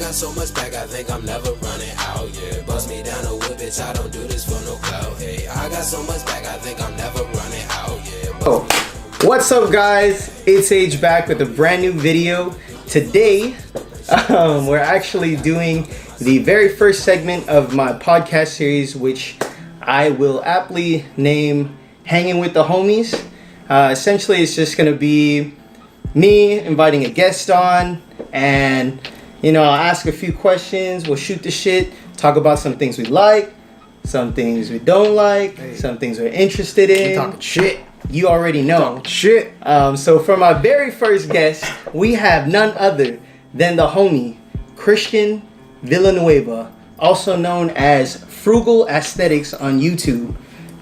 got so much back, I think I'm never running out, yeah. Bust me down a whip, bitch, I don't do this for no clout, hey. I got so much back, I think I'm never running out, yeah. What's up, guys? It's Age back with a brand new video. Today, we're actually doing the very first segment of my podcast series, which I will aptly name Hanging with the Homies. Essentially, it's just going to be me inviting a guest on, and I'll ask a few questions, we'll shoot the shit, talk about some things we like, some things we don't like, some things we're interested in. We talking shit. You already know. Talking shit. So for my very first guest, we have none other than the homie, Christian Villanueva, also known as Frugal Aesthetics on YouTube.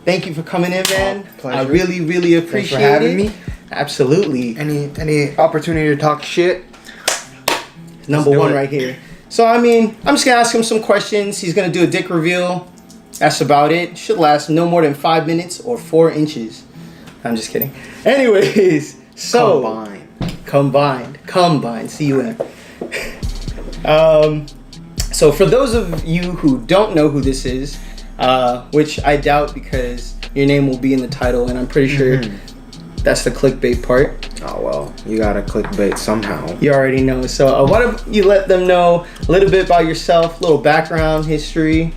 Thank you for coming in, man. Pleasure. I really, really appreciate Thanks for having me. Absolutely. Any opportunity to talk shit? Number one right here. So, I'm just going to ask him some questions. He's going to do a dick reveal. That's about it. Should last no more than 5 minutes or 4 inches. I'm just kidding. Anyways, so... Combined. C-U-M. So, for those of you who don't know who this is, which I doubt because your name will be in the title, and I'm pretty sure that's the clickbait part. Oh, well, you gotta clickbait somehow. You already know. So why don't you let them know a little bit about yourself, a little background, history.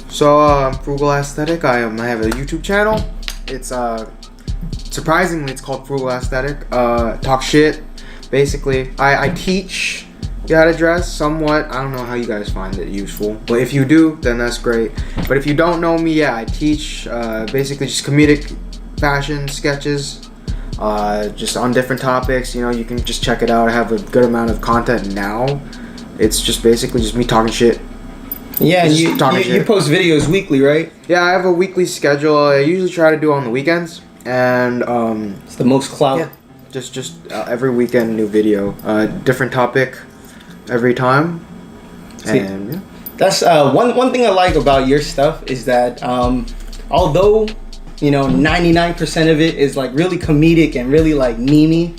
So, Frugal Aesthetic, I have a YouTube channel. It's, surprisingly, it's called Frugal Aesthetic. Talk shit. Basically, I teach you how to dress somewhat. I don't know how you guys find it useful, but if you do, then that's great. But if you don't know me, I teach basically just comedic fashion sketches, just on different topics. You can just check it out. I have a good amount of content now. It's just basically just me talking shit. Yeah, and you post videos weekly, right? Yeah, I have a weekly schedule. I usually try to do on the weekends, and it's the most clout. Yeah, just every weekend, new video, different topic every time. See, and yeah. That's one thing I like about your stuff is that although 99% of it is like really comedic and really like memey,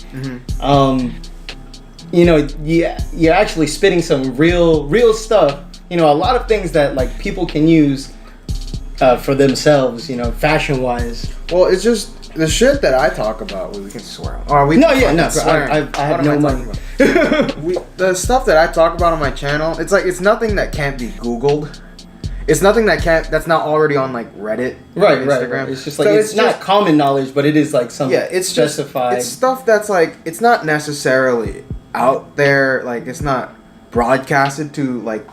you're actually spitting some real stuff. A lot of things that like people can use for themselves, fashion wise. Well, it's just the shit that I talk about. We can swear on. Or I have no money. The stuff that I talk about on my channel, it's nothing that can't be Googled. It's nothing that's not already on like Reddit, right, Instagram. Right. It's just like it's not common knowledge, but it is like some it's specified. It's stuff that's like it's not necessarily out there. Like it's not broadcasted to like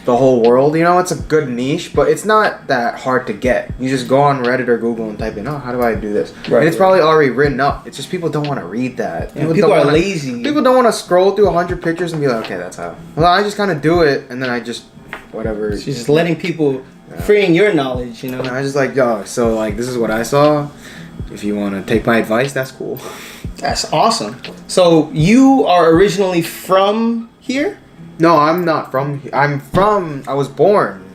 the whole world. It's a good niche, but it's not that hard to get. You just go on Reddit or Google and type in, how do I do this? Right, and it's probably already written up. It's just people don't want to read that. People are lazy. People don't want to scroll through 100 pictures and be like, okay, that's how. Well, I just kind of do it, and then I just whatever. She's just letting people, freeing your knowledge, And I just like, so like this is what I saw. If you want to take my advice, that's cool. That's awesome. So you are originally from here? No, I'm not from here. I was born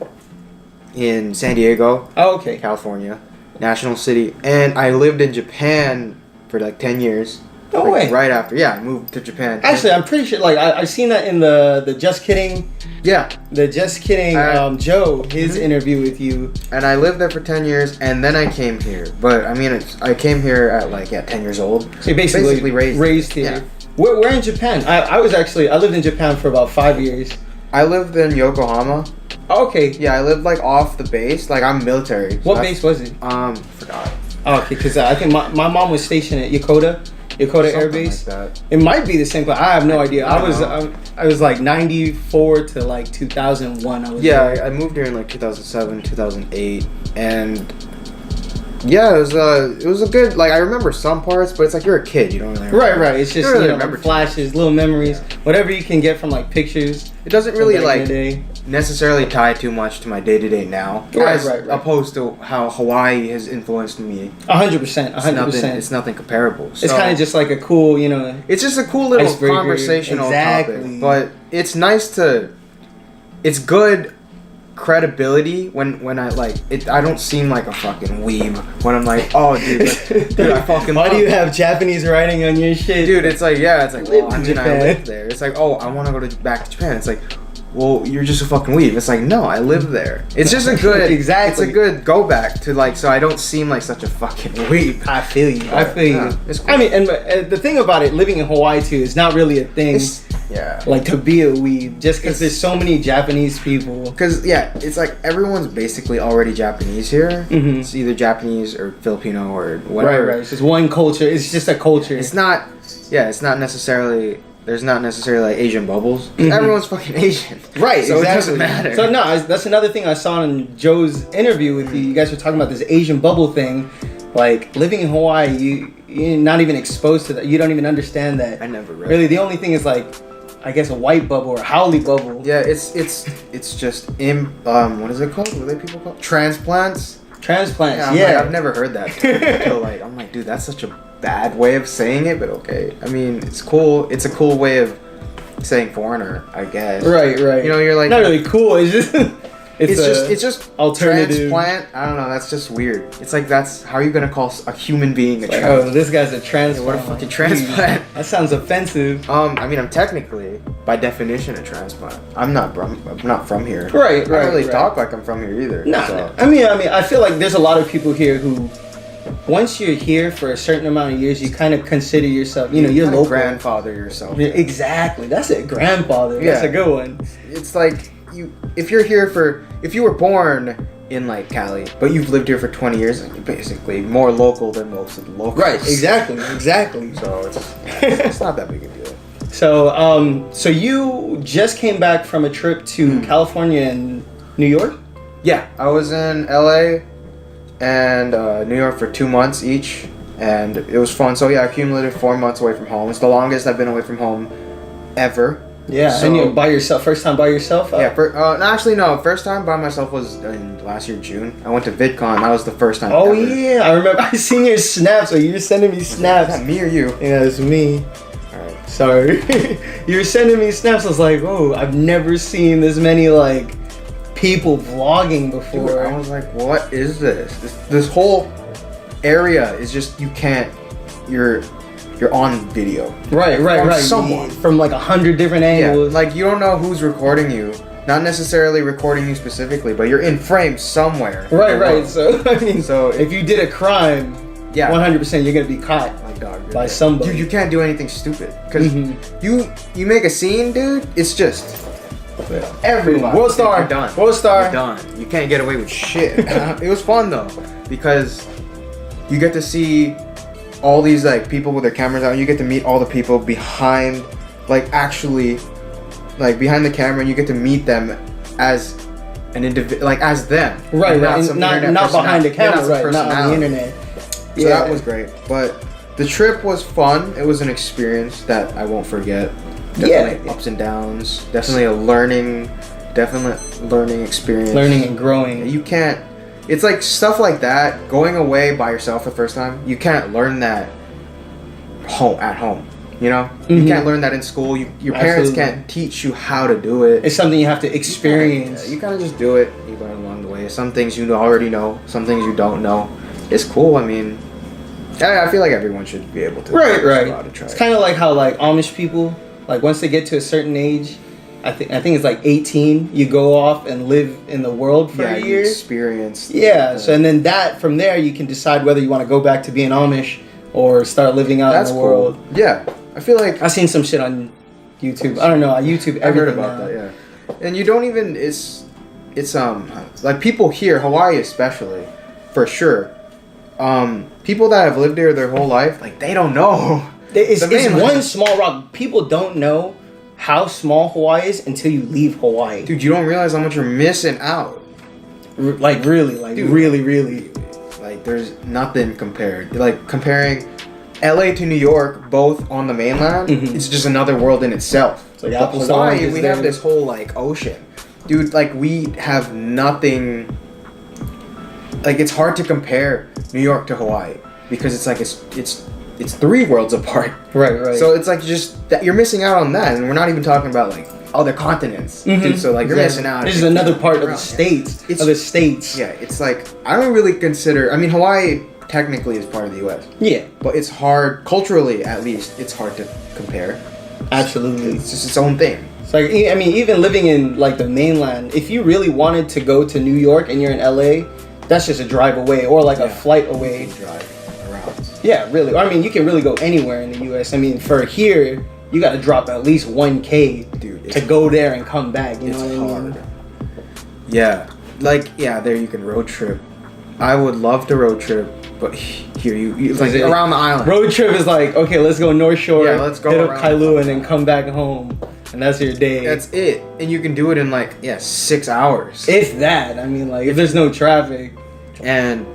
in San Diego. Oh, okay. California, national city. And I lived in Japan for like 10 years. No way. Right after. Yeah, I moved to Japan. Actually, I'm pretty sure, like, I've seen that in the Just Kidding. Yeah. The Just Kidding, Joe, his interview with you. And I lived there for 10 years, and then I came here. But, I came here at 10 years old. So you basically raised here. Yeah. Where in Japan? I lived in Japan for about 5 years. I lived in Yokohama. Oh, okay. Yeah, I lived like off the base. Like I'm military. So what base was it? Forgot. Oh, okay, because I think my mom was stationed at Yokota Air Base. Like that. It might be the same, but I have no idea. I was like 94 to like 2001. I moved here in like 2007, 2008, and yeah, it was a good, like I remember some parts, but it's like you're a kid, you don't really remember. Right. It's just remember flashes, little memories, whatever you can get from like pictures. It doesn't really like necessarily tie too much to my day-to-day now, right. opposed to how Hawaii has influenced me. 100%. It's nothing comparable. It's kind of just like a cool, It's just a cool little conversational topic, but it's nice to. It's good credibility when I like it. I don't seem like a fucking weeb when I'm like, oh dude, dude, I fucking. Why do you have Japanese writing on your shit, dude? It's like, yeah, it's like, well, I mean, I Japan. live there. It's like, oh, I want to go back to Japan. It's like, well, you're just a fucking weeb. It's like, no, I live there. It's just a good, Exactly. It's a good go back to like, so I don't seem like such a fucking weeb. I feel you. I feel Yeah, you. it's cool. I mean, and the thing about it, living in Hawaii too, is not really a thing. Yeah. Like to be a weeb, just because there's so many Japanese people. Because yeah, it's like everyone's basically already Japanese here. Mhm. It's either Japanese or Filipino or Right, whatever. right. It's just one culture. It's just a culture. It's not. Yeah, it's not necessarily. There's not necessarily like Asian bubbles. Mhm. Everyone's fucking Asian. Right, So exactly. it doesn't matter. So no, that's another thing I saw in Joe's interview with you. You guys were talking about this Asian bubble thing. Like living in Hawaii, you're not even exposed to that. You don't even understand that. I never read. Really, the only thing is like, I guess a white bubble or haole bubble. Yeah, it's just what is it called? What are they people called? Transplants. Transplants. I'm Yeah. like, I've never heard that. Until, like, I'm like, dude, that's such a bad way of saying it, but okay. I mean, it's cool. It's a cool way of saying foreigner, I guess. Right, right. You know, you're like, not really cool. It's just it's just alternative. transplant. I don't know. That's just weird. It's like, that's how are you gonna call a human being a Like, transplant? oh, this guy's a transplant. What a fucking transplant. That sounds offensive. I mean, I'm technically, by definition, a transplant. I'm not from here. Right, I don't right, really right. talk like I'm from here either. Nah, so. I mean, I feel like there's a lot of people here who, once you're here for a certain amount of years, you kind of consider yourself, you're kinda local. grandfather yourself. Yeah, exactly. That's it. Grandfather. That's Yeah. a good one. It's like if you were born in like Cali, but you've lived here for 20 years, like, you're basically more local than most of the locals. Right. Exactly. Exactly. So it's not that big a deal. So you just came back from a trip to California and New York? Yeah, I was in LA and New York for 2 months each, and it was fun. So yeah, I accumulated 4 months away from home. It's the longest I've been away from home ever. Yeah. So- and you're by yourself. First time by yourself? Yeah, no. First time by myself was in last year June. I went to VidCon. That was the first time. Oh ever. yeah, I remember. I seen your snaps. So you're sending me Is snaps. that me or you? Yeah, it's me. All right. Sorry. You were sending me snaps. I was like, oh, I've never seen this many like people vlogging Dude, before. I was like, what is this? This whole area is just you're on video. Right, From right. someone. From like 100 different Yeah, angles. like you don't know who's recording you. Not necessarily recording you specifically, but you're in frame somewhere. Right. So I mean, So if you did a crime, Yeah. 100% you're gonna be caught. Like, dog, you're By there. somebody. Dude, you can't do anything stupid because Mhm. you make a scene, dude. It's just everybody. World star. You're done. World star. You're done. You can't get away with shit. It was fun though because you get to see all these like people with their cameras out. And you get to meet all the people behind, like actually, like behind the camera, and you get to meet them as an individual, like as them. Right, And right. some Not internet behind the personality. Yeah, camera, some right? Not on the personality. internet. So that was great. But the trip was fun. It was an experience that I won't forget. Definitely Yeah. ups and downs. Definitely a learning experience. Learning and growing. You can't. It's like stuff like that. Going away by yourself the first time. You can't learn that at home. You know, you Mhm. can't learn that in school. Your parents Absolutely. can't teach you how to do it. It's something you have to experience. You kind of just do it. You learn along the way. Some things you already know. Some things you don't know. It's cool. I mean, I feel like everyone should be able to. Right. go out and try It's it. kind of like how like Amish people, like once they get to a certain age, I think it's like 18, you go off and live in the world for a you year. experience. Yeah. So and then that from there you can decide whether you want to go back to being Amish or start living out That's in the cool. world. Yeah, I feel like I seen some shit on YouTube. I don't know. I YouTube I've heard everything about now. that. Yeah, and you don't even. It's like people here, Hawaii especially, for sure. People that have lived here their whole life, like they don't know. It's The mainland. one small rock. People don't know how small Hawaii is until you leave Hawaii. Dude, you don't realize how much you're missing out. Like really, Dude. really. Like there's nothing compared. Like comparing LA to New York, both on the mainland, Mhm. it's just another world in itself. It's like But apples to Hawaii, oranges we there. have this whole like ocean, dude. Like we have nothing. Like it's hard to compare New York to Hawaii because it's like it's 3 worlds apart. Right. So it's like just that you're missing out on that, and we're not even talking about like other continents. Dude, so like you're missing out. This is another part of the states. It's, other states. Yeah, it's like I don't really consider. I mean, Hawaii technically is part of the U.S. Yeah, but it's hard culturally, at least. It's hard to compare. absolutely. It's just its own thing. It's like, I mean, even living in like the mainland, if you really wanted to go to New York and you're in LA, that's just a drive away or like a flight away. Drive around. Yeah, really. I mean, you can really go anywhere in the U.S. I mean, for here, you got to drop at least $1K, dude, to go there and come back. You know it's what I mean? hard. Yeah, like there you can road trip. I would love to road trip, but here you like around the island. Road trip is like, okay, let's go North Shore. Yeah, let's go hit up around Kailua and then come back home, and that's your day. That's it, and you can do it in like 6 hours. If that, I mean, like if there's no traffic. And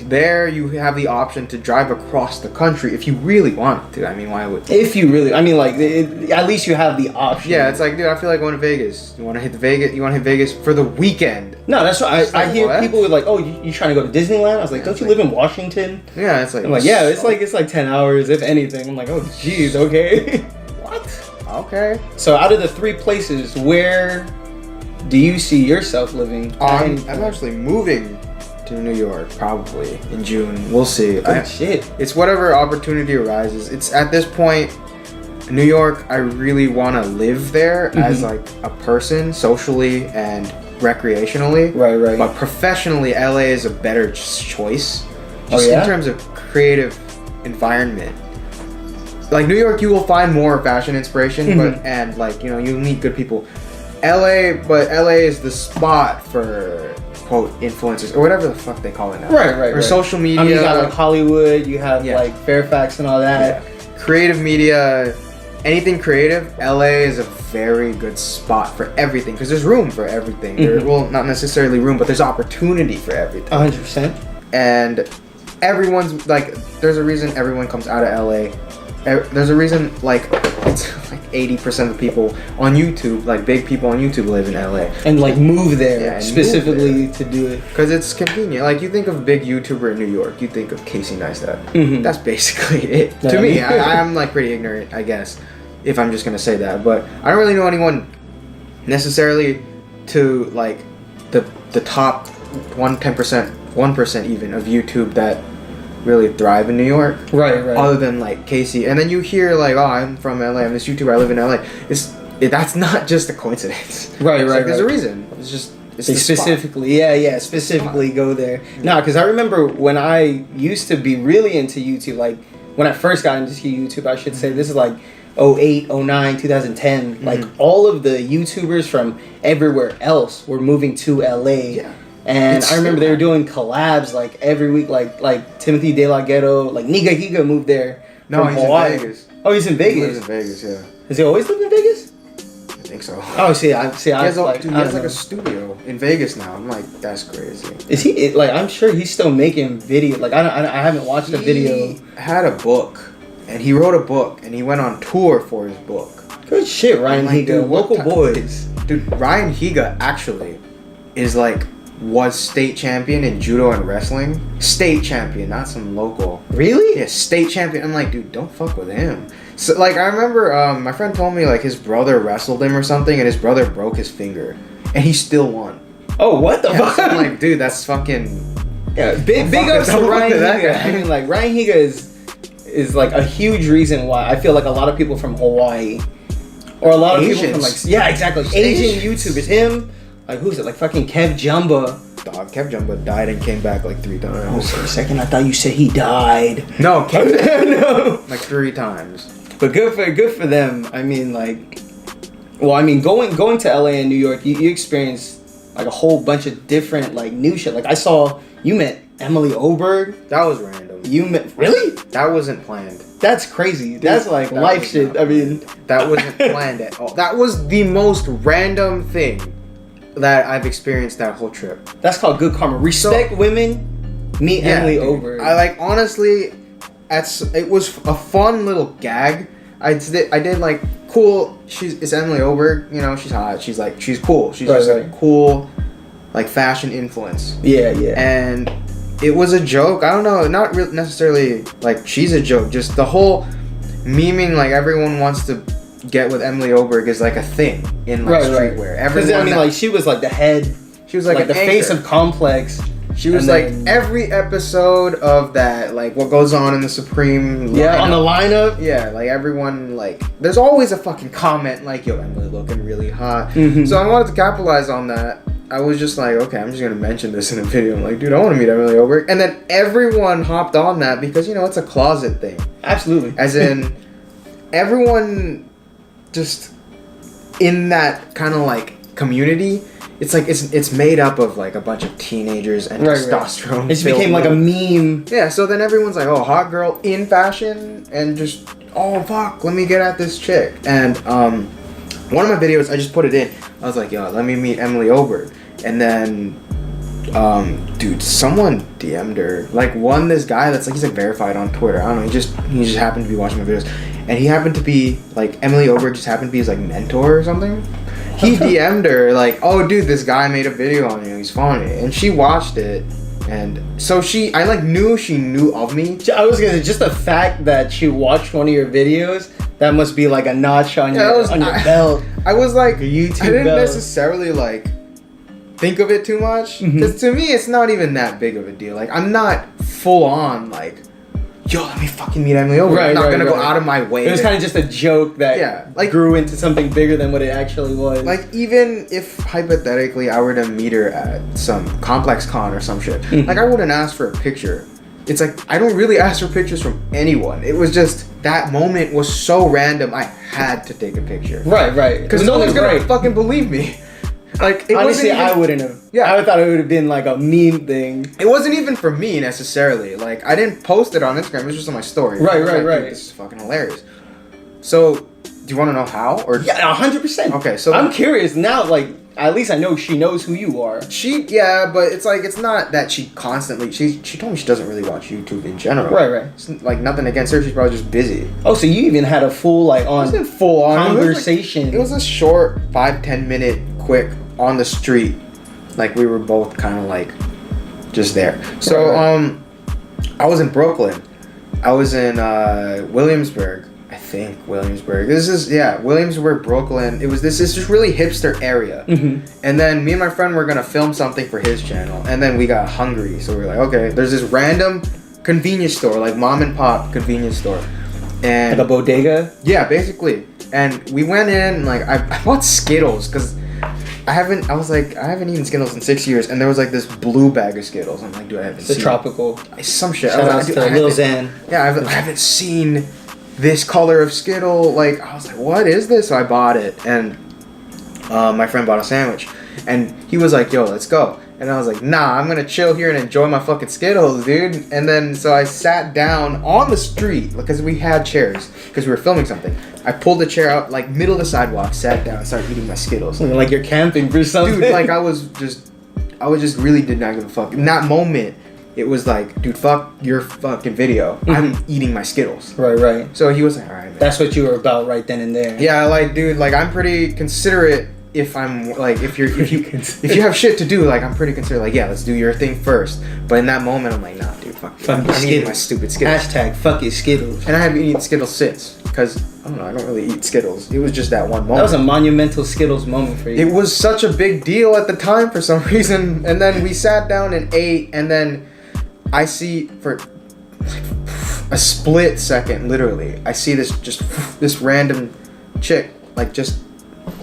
there you have the option to drive across the country if you really want to. I mean, why would? If you really, I mean, like at least you have the option. Yeah, it's like, dude, I feel like going to Vegas. You want to hit Vegas? You want to hit Vegas for the weekend? No, that's why I hear what? people with like, oh, you trying to go to Disneyland? I was like, don't you live in Washington? Yeah, it's like. I'm like, yeah, it's like 10 hours if anything. I'm like, oh, geez, okay. What? Okay. So out of the 3 places, where do you see yourself living? I'm actually moving to New York probably in June. We'll see. Shit. It's whatever opportunity arises. It's at this point, New York, I really want to live there as like a person, socially and recreationally. Right. But professionally, LA is a better choice. Just yeah? in terms of creative environment. Like New York, you will find more fashion inspiration, but and like you'll meet good people. LA is the spot for quote influencers or whatever the fuck they call it now. Right. Or social media. I mean, you got like Hollywood, you have like Fairfax and all that. Yeah. Creative media, anything creative, LA is a very good spot for everything because there's room for everything. Well, not necessarily room, but there's opportunity for everything. 100%. And everyone's like, there's a reason everyone comes out of LA. There's a reason like it's like 80% of the people on YouTube, like big people on YouTube, live in LA and like move there and specifically to do it because it's convenient. Like you think of a big YouTuber in New York, you think of Casey Neistat. That's basically it. To me, I'm like pretty ignorant, I guess, if I'm just gonna say that. But I don't really know anyone necessarily to like the top 1% even of YouTube that really thrive in New York. Right. Other than like Casey, and then you hear like, oh, I'm from LA. I'm this YouTuber. I live in LA. That's not just a coincidence. Right. Like, there's a reason. It's just they specifically, specifically go there. No, because I remember when I used to be really into YouTube. Like when I first got into YouTube, I should say this is like 08, 09, 2010. Like all of the YouTubers from everywhere else were moving to LA. Yeah. And I remember they were doing collabs like every week, like Timothy De La Ghetto, like Niga Higa moved there. No, from he's Hawaii. in Vegas. Oh, he's in Vegas. He lives in Vegas, yeah. Has he always lived in Vegas? I think so. Oh, he has like a studio in Vegas now. I'm like, that's crazy. Is he like? I'm sure he's still making video. Like I haven't watched a video. He had a book, and he wrote a book, and he went on tour for his book. Good shit, Ryan Higa, local boys. Dude, Ryan Higa actually is like. Was state champion in judo and wrestling. State champion, not some local. Really? Yeah, state champion. I'm like, dude, don't fuck with him. So like, I remember my friend told me like his brother wrestled him or something, and his brother broke his finger, and he still won. Oh, what the fuck? So I'm like, dude, that's fucking. Yeah, big ups to Ryan Higa. I mean, like Ryan Higa is like a huge reason why I feel like a lot of people from Hawaii, or a lot of people from like exactly Asian YouTubers. Him. Like, who's it? Like, fucking Kev Jumba. Dog, Kev Jumba died and came back like 3 times. Oh, for a second, I thought you said he died. No, Kev no. Like 3 times. But good for them. I mean, like, well, I mean, going to LA and New York, you experienced like a whole bunch of different like new shit. Like, I saw you met Emily Oberg. That was random. You met really? That wasn't planned. That's crazy. That's like that life shit. I mean, that wasn't planned at all. That was the most random thing that I've experienced that whole trip. That's called good karma. Respect women. Meet Emily Oberg. I like honestly, it was a fun little gag. I did like cool. It's Emily Oberg. You know, she's hot. She's cool. She's just a cool, like fashion influence. Yeah. And it was a joke. I don't know. Not necessarily like she's a joke. Just the whole memeing. Like everyone wants to get with Emily Oberg is like a thing in like streetwear. Because I mean, like she was like the head. She was like the face of Complex. She was like every episode of that, like what goes on in the Supreme. Yeah, on the lineup. Yeah, like everyone, like there's always a fucking comment like, "Yo, Emily looking really hot." Mm-hmm. So I wanted to capitalize on that. I was just like, okay, I'm just gonna mention this in a video. I'm like, dude, I want to meet Emily Oberg, and then everyone hopped on that because it's a closet thing. Absolutely. As in, everyone just in that kind of like community. It's like it's made up of like a bunch of teenagers and testosterone. Right. It just became like a meme. Yeah, so then everyone's like, oh, hot girl in fashion, and just, oh fuck, let me get at this chick. And one of my videos, I just put it in. I was like, yo, let me meet Emily Oberg. And then dude, someone DM'd her. Like this guy that's like, he's like verified on Twitter. I don't know, he just happened to be watching my videos. And he happened to be like, Emily Oberg just happened to be his like mentor or something. He DM'd her like, oh dude, this guy made a video on you, he's funny. And she watched it, and so I like knew she knew of me. I was gonna say, just the fact that she watched one of your videos, that must be like a notch on your belt. I was like, YouTube I didn't belt. necessarily like think of it too much, because to me it's not even that big of a deal. Like I'm not full on like, yo, let me fucking meet Emily Oberg. I'm not gonna go out of my way. It was kind of just a joke that grew into something bigger than what it actually was. Like, even if hypothetically I were to meet her at some Complex Con or some shit, like I wouldn't ask for a picture. It's like, I don't really ask for pictures from anyone. It was just, that moment was so random, I had to take a picture. Right. Because no one's gonna fucking believe me. Like, it honestly, wasn't even, I wouldn't have. Yeah, I thought it would have been like a meme thing. It wasn't even for me necessarily. Like, I didn't post it on Instagram. It was just on my story. Right. Dude, this is fucking hilarious. So, do you want to know how? Or yeah, 100%. Okay, so I'm curious now. Like, at least I know she knows who you are. Yeah, but it's like, it's not that she constantly. She told me she doesn't really watch YouTube in general. Right. It's like nothing against her. She's probably just busy. Oh, so you even had a full conversation. It was a short 5-10 minute quick on the street, like we were both kind of like just there. So I was in Brooklyn. I was in Williamsburg. I think Williamsburg. Williamsburg, Brooklyn. It was this just really hipster area. And then me and my friend were gonna film something for his channel, and then we got hungry, so we were like, okay, there's this random convenience store, like mom and pop convenience store, and like a bodega. Yeah, basically. And we went in, and like I bought Skittles because I haven't eaten Skittles in 6 years, and there was like this blue bag of Skittles. I'm like, dude, I haven't seen tropical. Some shit. Shout out to Lil Xan. Yeah, I haven't seen this color of Skittle. Like, I was like, what is this? So I bought it, and my friend bought a sandwich, and he was like, yo, let's go. And I was like, nah, I'm gonna chill here and enjoy my fucking Skittles, dude. And then, so I sat down on the street, because we had chairs, because we were filming something. I pulled the chair out, like, middle of the sidewalk, sat down, started eating my Skittles. Like you're camping for something. Dude, like, I was just really did not give a fuck. In that moment, it was like, dude, fuck your fucking video. I'm eating my Skittles. Right. So he was like, all right, man. That's what you were about right then and there. Yeah, like, dude, like, I'm pretty considerate. If I'm like, if you have shit to do, like, I'm pretty considerate. Like, yeah, let's do your thing first. But in that moment, I'm like, nah, dude, fuck I'm eating my stupid Skittles. Hashtag fuck your Skittles. And I haven't eaten Skittles since, because I don't know, I don't really eat Skittles. It was just that one moment. That was a monumental Skittles moment for you. It was such a big deal at the time for some reason. And then we sat down and ate, and then I see, for like a split second, literally, I see this random chick, like, just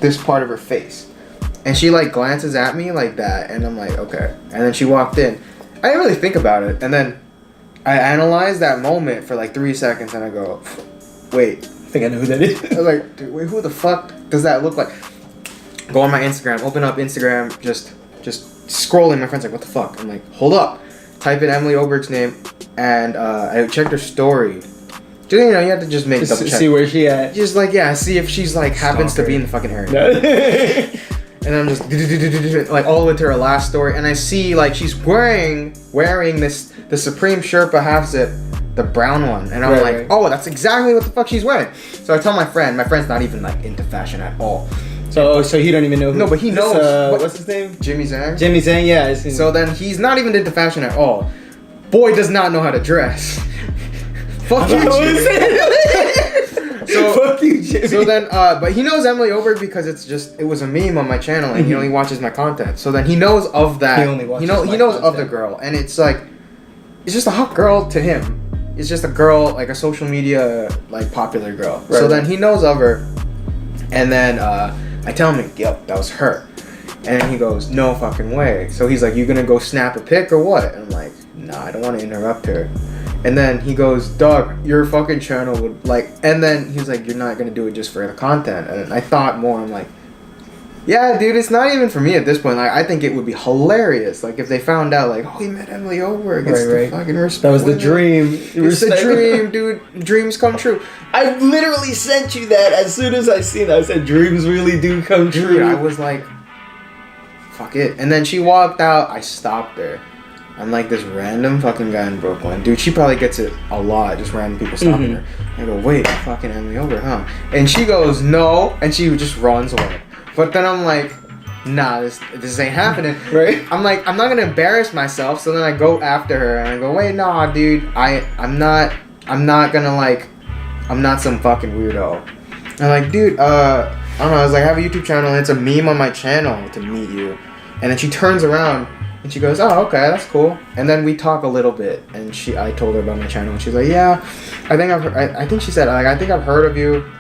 this part of her face, and she like glances at me like that, and I'm like, okay. And then she walked in. I didn't really think about it, and then I analyzed that moment for like 3 seconds, and I go, wait, I think I know who that is. I was like, dude, wait, who the fuck does that look like? Go on my Instagram, open up Instagram, just scrolling. My friend's like, what the fuck? I'm like, hold up, type in Emily Oberg's name, and I checked her story. You know, you have to just make double check. See where she at. Just like, yeah, see if she's like happens to be in the fucking area. And I'm just like all the way to her last story, and I see like she's wearing the Supreme Sherpa half zip, the brown one, and I'm like, oh, that's exactly what the fuck she's wearing. So I tell my friend's not even like into fashion at all. So he don't even know who. No, but he knows. What's his name? Jimmy Zhang. Jimmy Zhang, yeah. So then he's not even into fashion at all. Boy does not know how to dress. Fuck you. Fuck you, Jimmy. So then, but he knows Emily Oberg because it was a meme on my channel, and he only watches my content. So then he knows of that. He only watches he knows of the girl, and it's like, it's just a hot girl to him. It's just a girl, like a social media, like popular girl. Right. So then he knows of her, and then I tell him, yep, that was her. And he goes, no fucking way. So he's like, you gonna go snap a pic or what? And I'm like, nah, I don't want to interrupt her. And then he goes, dog, your fucking channel would like, and then he's like, you're not gonna do it just for the content. And I thought more, I'm like, yeah, dude, it's not even for me at this point. Like, I think it would be hilarious. Like, if they found out, like, oh, he met Emily Oberg. It's the fucking respect. That was the dream. It's the dream, dude. Dreams come true. I literally sent you that as soon as I seen it. I said, dreams really do come true. Dude, I was like, fuck it. And then she walked out. I stopped her. I'm like this random fucking guy in Brooklyn. Dude, she probably gets it a lot, just random people stopping her. I go, wait, fucking Emily Oberg, huh? And she goes, no. And she just runs away. But then I'm like, nah, this ain't happening. Right? I'm like, I'm not gonna embarrass myself. So then I go after her and I go, wait, nah, dude, I'm not gonna like, I'm not some fucking weirdo. I'm like, dude, I don't know. I was like, I have a YouTube channel and it's a meme on my channel to meet you. And then she turns around and she goes, oh, okay, that's cool. And then we talk a little bit and I told her about my channel and she's like, yeah, I think she said, like, I think I've heard of you,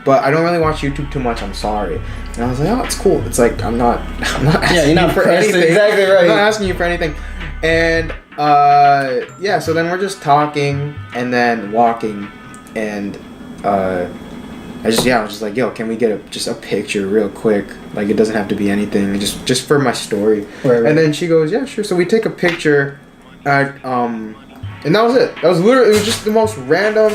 but I don't really watch YouTube too much. I'm sorry. And I was like, oh, it's cool. It's like, I'm not asking you for anything. Exactly right. I'm not asking you for anything. And yeah, so then we're just talking and then walking, and I was just like, yo, can we get just a picture real quick? Like, it doesn't have to be anything, just for my story. Right. And then she goes, yeah, sure. So we take a picture, and that was it. That was literally, it was just the most random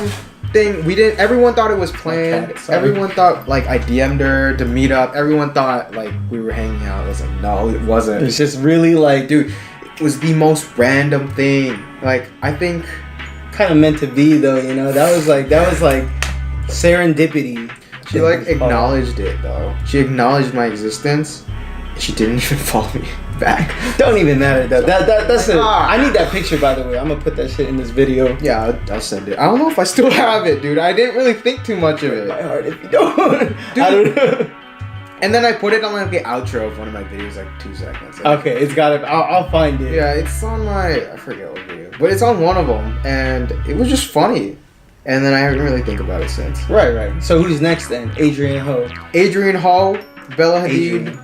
thing. Everyone thought it was planned. Okay, sorry. Everyone thought, like, I DM'd her to meet up. Everyone thought, like, we were hanging out. I was like, no, it wasn't. It's just really like, Dude, it was the most random thing. Like, I think kind of meant to be though, you know. That was like serendipity. she like acknowledged it though. She acknowledged my existence. She didn't even follow me back. Don't even matter though. That's it. I need that picture, by the way. I'm gonna put that shit in this video. Yeah, I'll send it. I don't know if I still have it, dude. I didn't really think too much of it. My heart if you don't. Dude. I don't know. And then I put it on like the outro of one of my videos, like 2 seconds. Okay, it's got it. I'll find it. Yeah, it's on I forget what video, but it's on one of them, and it was just funny. And then I didn't really think about it since. Right. So who's next then? Adrian Ho, Bella Hadid.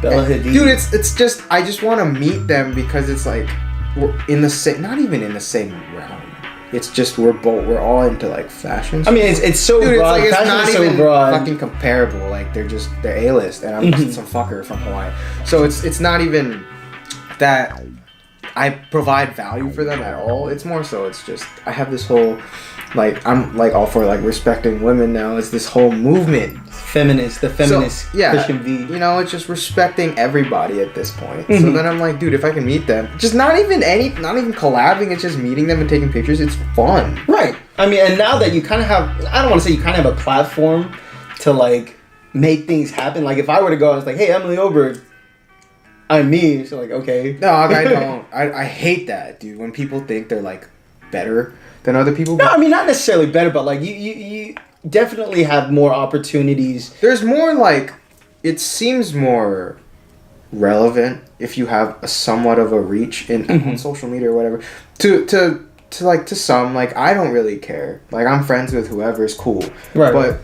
Bella Hadid. Dude, it's just I just want to meet them because it's like we're in the same, not even in the same realm. It's just we're all into like fashion. I mean, it's so Dude, broad. it's Fashion not is so even broad. fucking comparable. Like they're A-list, and I'm just some fucker from Hawaii. So it's not even that I provide value for them at all. It's more so it's just I have this whole like I'm like all for like respecting women now. It's this whole movement. The feminist so, yeah, Christian V. You know, it's just respecting everybody at this point. So then I'm like, dude, if I can meet them, just not even collabing, it's just meeting them and taking pictures. It's fun. Right. I mean, and now that you kind of have, I don't want to say you kind of have a platform to like make things happen. Like if I were to go, I was like, hey, Emily Oberg, I'm me. So like, okay. No, I don't. I hate that, dude. When people think they're like better than other people. No, I mean, not necessarily better, but like you definitely have more opportunities. There's more like, it seems more relevant if you have a somewhat of a reach on social media or whatever. To some, like, I don't really care. Like, I'm friends with whoever is cool. Right. But,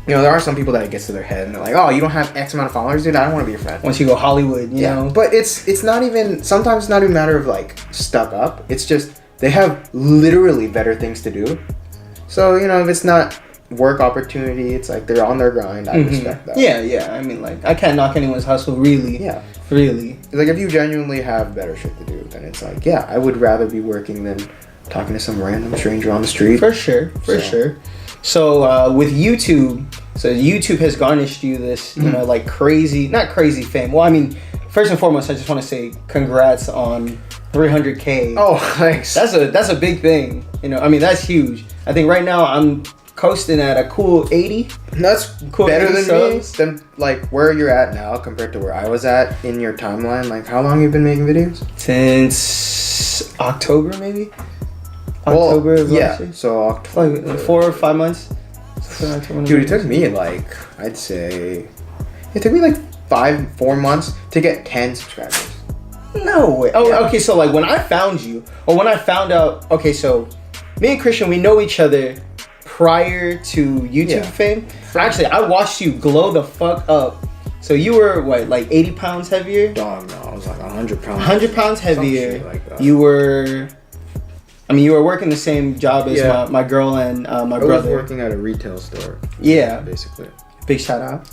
you know, there are some people that it gets to their head and they're like, oh, you don't have X amount of followers, dude, I don't want to be your friend. Once you go Hollywood, you know. But it's not even, sometimes it's not even a matter of like stuck up. It's just, they have literally better things to do. So, you know, if it's not work opportunity, it's like they're on their grind. I respect that. Yeah. I mean, like, I can't knock anyone's hustle, really. Yeah. Really. Like, if you genuinely have better shit to do, then it's like, yeah, I would rather be working than talking to some random stranger on the street. For sure. So, with YouTube, YouTube has garnished you this, you know, like not crazy fame. Well, I mean, first and foremost, I just want to say congrats on 300K. Oh, thanks. That's a big thing. You know, I mean, that's huge. I think right now I'm coasting at a cool 80. That's cool, better 80 than subs. me. Than like where you're at now compared to where I was at in your timeline. Like, how long you been making videos? Since October, maybe. October of last year. So like 4 or 5 months. Dude, it took me like, I'd say, it took me like 4 months to get 10 subscribers. No way. Oh, Yeah. okay. So like when I found you, or when I found out, okay, so me and Christian, we know each other prior to YouTube fame. Actually, I watched you glow the fuck up. So you were what, like 80 pounds heavier? Dog, no, I was like 100 pounds. 100 pounds heavier. Some shit like that. You were working the same job as my girl and my I brother. was working at a retail store. Yeah. Basically. Big shout out.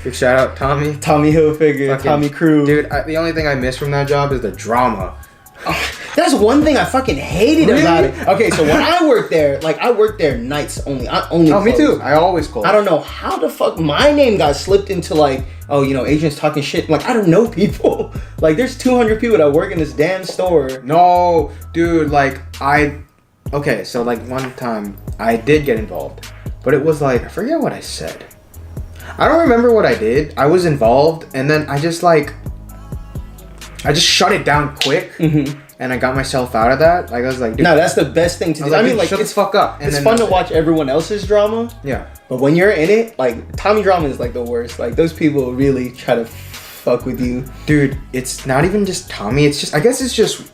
Big shout out, Tommy. Tommy Hilfiger, Fucking- Tommy Crew. Dude, the only thing I miss from that job is the drama. That's one thing I fucking hated Really? about it. Okay, so when I worked there, like I worked there nights only. I only Oh, me closed. too. I always close. I don't know how the fuck my name got slipped into like, oh, you know, Adrian's talking shit. Like I don't know people. Like there's 200 people that work in this damn store. No, dude, like okay, so like one time I did get involved, but it was like, I forget what I said. I don't remember what I did. I was involved, and then I just shut it down quick, and I got myself out of that. Like I was like, dude, No, that's the best thing to do. I I mean, dude, like shut it's the fuck up. And it's then fun to that's it. watch everyone else's drama, Yeah, but when you're in it, like Tommy drama is like the worst. Like those people really try to fuck with you. dude, it's not even just Tommy. It's just, I guess it's just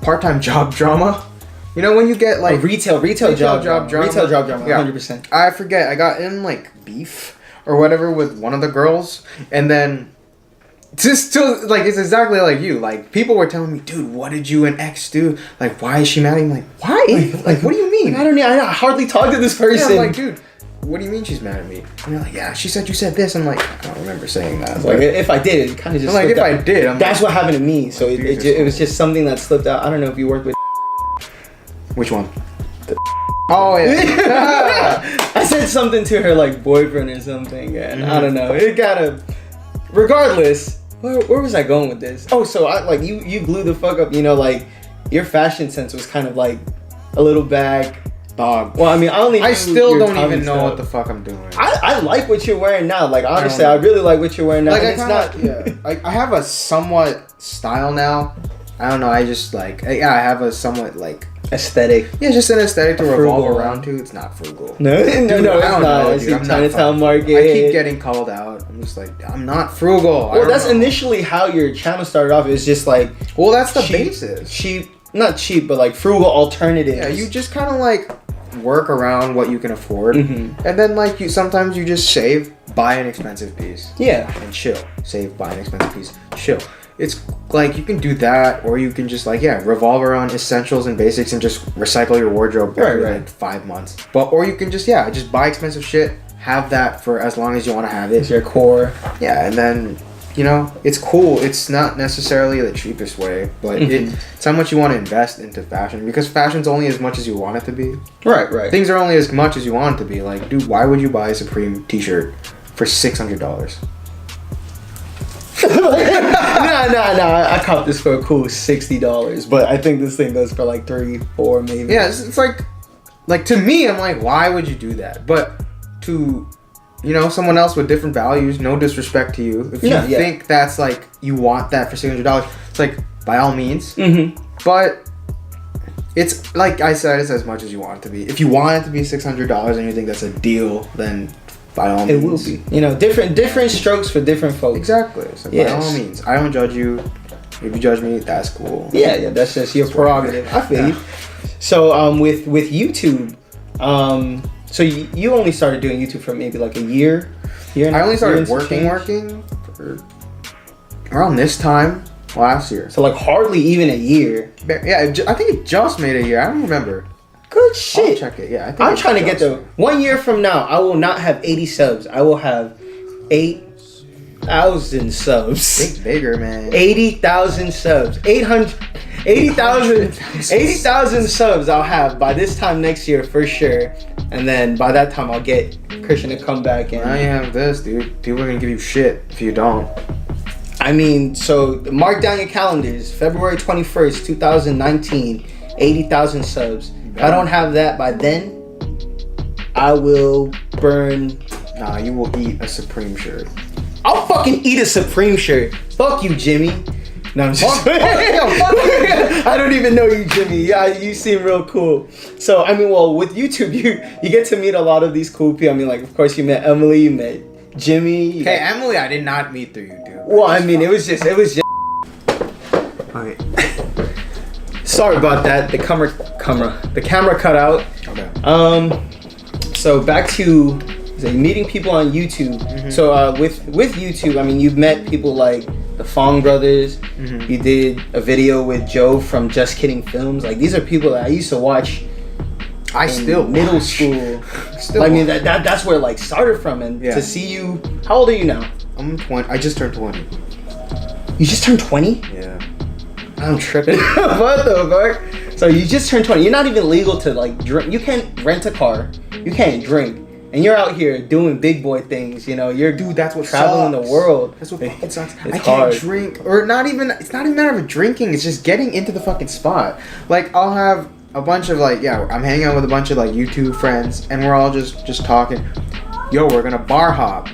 part-time job drama. You know, when you get like Retail job drama. Retail job drama. Yeah. 100%. I forget. I got in like beef or whatever with one of the girls, and then just to like, it's exactly like you. Like people were telling me, dude, what did you and X do? Like, why is she mad at me? Like, why? Like, what do you mean? I hardly talk to this person. Yeah, I'm like, dude, what do you mean she's mad at me? And they're like, yeah, she said you said this. I'm like, I don't remember saying that. Like if I did, it kind of just. I'm like, slipped if out. I did, I'm that's like, what happened to me. So it was just something that slipped out. I don't know if you worked with. which one? Oh yeah. I said something to her like boyfriend or something, and I don't know. It gotta. Regardless, where was I going with this? Oh, so I like you blew the fuck up. You know, like your fashion sense was kind of like a little back. Dog. Well, I mean, I still don't Tommy even know stuff. what the fuck I'm doing. I like what you're wearing now. Like honestly, know. I really like what you're wearing now. Like and I it's kinda, not. yeah. I have a somewhat style now. I don't know. I just like, I have a somewhat like, Aesthetic. yeah, just an aesthetic to Frugal. revolve around to. It's not frugal. No, no, Dude, it's I don't not. know, I dude. see I'm not Chinatown fucking- Market. I keep getting called out. I'm just like, I'm not frugal. I Well, don't that's know. initially how your channel started off. It's just like Well, that's the cheap, basis. cheap, not cheap, but like frugal alternatives. Yeah, you just kind of like work around what you can afford, Mhm. and then like sometimes you just save, buy an expensive piece, Yeah. and chill. Save, buy an expensive piece, chill. It's like you can do that, or you can just like revolve around essentials and basics and just recycle your wardrobe every Right. like 5 months. Or you can just buy expensive shit, have that for as long as you want to have It's it. your core. Yeah, and then it's cool. It's not necessarily the cheapest way, but it's how much you want to invest into fashion, because fashion's only as much as you want it to be. Right. Things are only as much as you want it to be. Like, dude, why would you buy a Supreme t-shirt for $600? No. I copped this for a cool $60, but I think this thing goes for like $3, $4 maybe. Yeah, it's like to me, I'm like, why would you do that? But to someone else with different values, no disrespect to you, if you think that's like you want that for $600, it's like by all means. Mm-hmm. But it's like I said, it's as much as you want it to be. If you want it to be $600 and you think that's a deal, then by all means. It will be. Different strokes for different folks. Exactly. So by all means, I don't judge you. If you judge me, that's cool. Yeah, that's just your prerogative. I feel you. So with YouTube, so you only started doing YouTube for maybe like a year. I only started year and some working change? for around this time last year. So like hardly even a year. Yeah, I think it just made a year. I don't remember. Good shit. I'll check it. Yeah, I think I'm it trying to get just- the 1 year from now. I will not have 80 subs. I will have 8,000 subs. Think bigger, man. 80,000 subs. 80,000 subs I'll have by this time next year for sure. And then by that time I'll get Christian to come back and Now you have this, dude. People are gonna give you shit if you don't. I mean, so mark down your calendars. February 21st, 2019, 80,000 subs. If I don't have that by then, I will burn. Nah, you will eat a Supreme shirt. I'll fucking eat a Supreme shirt. Fuck you, Jimmy. No, I'm just Fuck I don't even know you, Jimmy. Yeah, you seem real cool. So, I mean, well, with YouTube, you get to meet a lot of these cool people. I mean, like, of course, you met Emily, you met Jimmy. Okay, Emily, I did not meet through YouTube. Well, I mean, it was just. Okay. Sorry about that. The camera cut out. Okay. So back to meeting people on YouTube. So with YouTube, I mean, you've met people like the Fong brothers. You did a video with Joe from Just Kidding Films. Like, these are people that I used to watch. Middle school. I mean, that's where it, like, started from. And to see you, how old are you now? I'm 20. I just turned 20. You just turned 20? Yeah. I'm tripping. What the fuck? So you just turned 20. You're not even legal to, like, drink. You can't rent a car. You can't drink. And you're out here doing big boy things, you know. You're that's what traveling sucks. the world. That's what fucking sucks. I can't hard. drink, or not even. It's not even a matter of drinking. It's just getting into the fucking spot. Like, I'll have a bunch of, like, I'm hanging out with a bunch of, like, YouTube friends, and we're all just talking. Yo, we're gonna bar hop.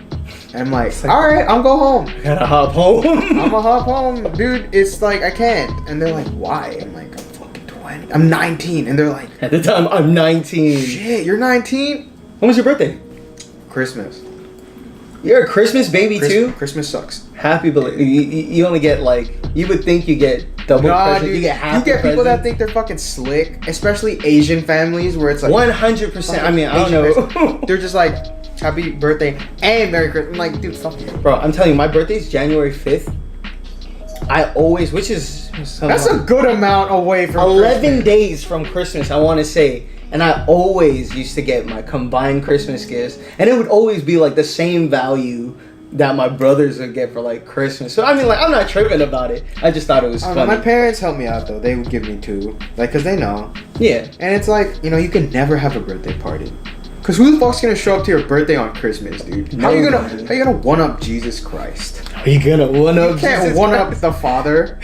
And I'm like, all right, I'll go home. I gotta hop home. I'm gonna hop home, dude. It's like, I can't. And they're like, why? I'm like, I'm fucking 20. I'm 19. And they're like, At the time, I'm 19. shit, you're 19? When was your birthday? Christmas. You're a Christmas baby too? Christmas sucks. Happy belated. You only get, like, you would think you get double presents. Dude, You get half you get people that present. think they're fucking slick, especially Asian families where it's like 100%. I mean, I don't know. They're just like, happy birthday and Merry Christmas. I'm like, dude, fuck you. Bro, I'm telling you, my birthday's January 5th. I always, which is... That's a good amount away from 11 Christmas. days from Christmas, I want to say. And I always used to get my combined Christmas gifts. And it would always be, like, the same value that my brothers would get for, like, Christmas. So, I mean, like, I'm not tripping about it. I just thought it was funny. My parents helped me out, though. They would give me 2. Like, because they know. Yeah. And it's like, you know, you can never have a birthday party. Because who the fuck's going to show up to your birthday on Christmas, dude? How you gonna one-up Jesus Christ? Are you gonna one-up You can't Jesus one-up Christ? the Father.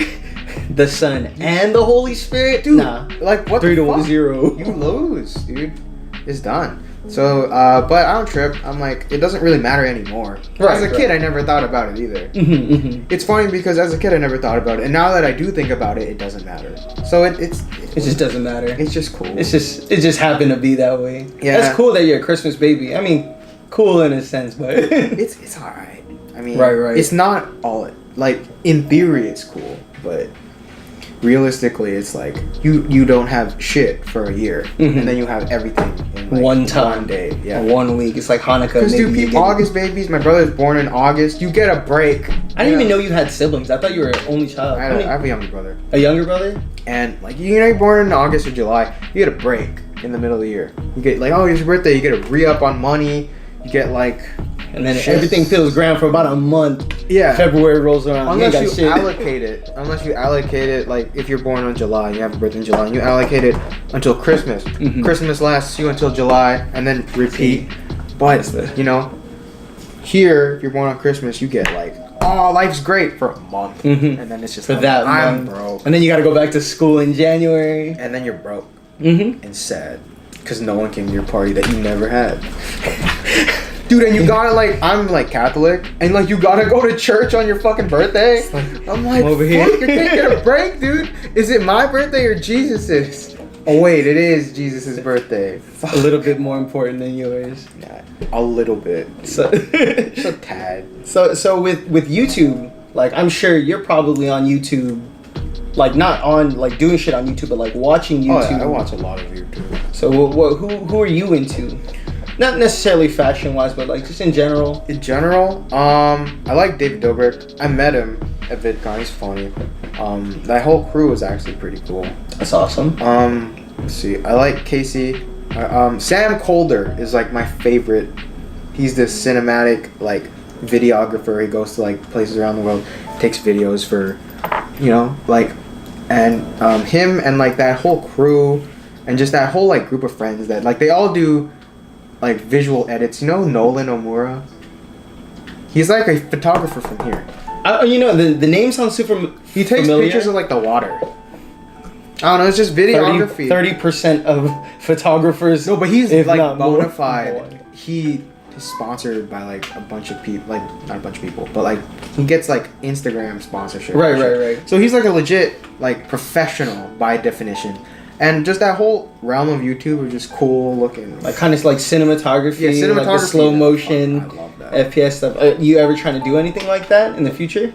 The Son and the Holy Spirit? Dude, Nah. like, what 3 the to fuck? 0. You lose, dude. It's done. So, but I don't trip. I'm like, it doesn't really matter anymore. Right, As a kid, I never thought about it either. It's funny because as a kid, I never thought about it. And now that I do think about it, it doesn't matter. So it just doesn't matter. It's just cool. It just happened to be that way. Yeah. That's cool that you're a Christmas baby. I mean, cool in a sense, but it's alright. I mean, right. It's not all, like, in theory, it's cool. But realistically, it's like, you don't have shit for a year. And then you have everything in, like, one time, 1 day. Yeah. 1 week. It's like Hanukkah. Because, dude, maybe you people, get- August babies, my brother's born in August. You get a break. I didn't even know you had siblings. I thought you were an only child. I have a younger brother. A younger brother? And, like, you know, you're born in August or July, you get a break in the middle of the year. You get, like, oh, it's your birthday, you get a re-up on money, you get, like... And then shit. everything feels grand for about a month. Yeah. February rolls around. Unless ain't got you shit. allocate it, like, if you're born in July, you have a birthday in July, and you allocate it until Christmas. Christmas lasts you until July, and then repeat. But, you know, here, if you're born on Christmas, you get, like, oh, life's great for a month. And then it's just For like, that I'm month. broke. And then you gotta go back to school in January. And then you're broke. And sad. Because no one came to your party that you never had. Dude, and you gotta, like, I'm, like, Catholic, and, like, you gotta go to church on your fucking birthday. I'm like, over fuck, here. you're taking a break, dude. Is it my birthday or Jesus's? Oh, wait, it is Jesus's birthday. A little bit more important than yours. Yeah, a little bit. So, Just a tad. so with YouTube, like, I'm sure you're probably on YouTube, like, not on, like, doing shit on YouTube, but, like, watching YouTube. Oh, yeah, I watch a lot of YouTube. So who are you into? Not necessarily fashion-wise, but, like, just in general. In general, I like David Dobrik. I met him at VidCon. He's funny. That whole crew is actually pretty cool. That's awesome. Let's see. I like Casey. Sam Colder is, like, my favorite. He's this cinematic, like, videographer. He goes to, like, places around the world, takes videos for, you know, like, and him and, like, that whole crew and just that whole, like, group of friends that, like, they all do, like, visual edits. You know Nolan Omura? He's, like, a photographer from here. You know, the name sounds super He takes familiar. pictures of, like, the water. I don't know, it's just videography. 30% of photographers. No, but he's, if like, not bona more. fide. He he's sponsored by like a bunch of people, like not a bunch of people, but like he gets like Instagram sponsorship. Right. So he's like a legit like professional by definition. And just that whole realm of YouTube is just cool looking. Like kind of like cinematography, Yeah, cinematography, like the slow motion, I love that. FPS stuff. You ever trying to do anything like that in the future?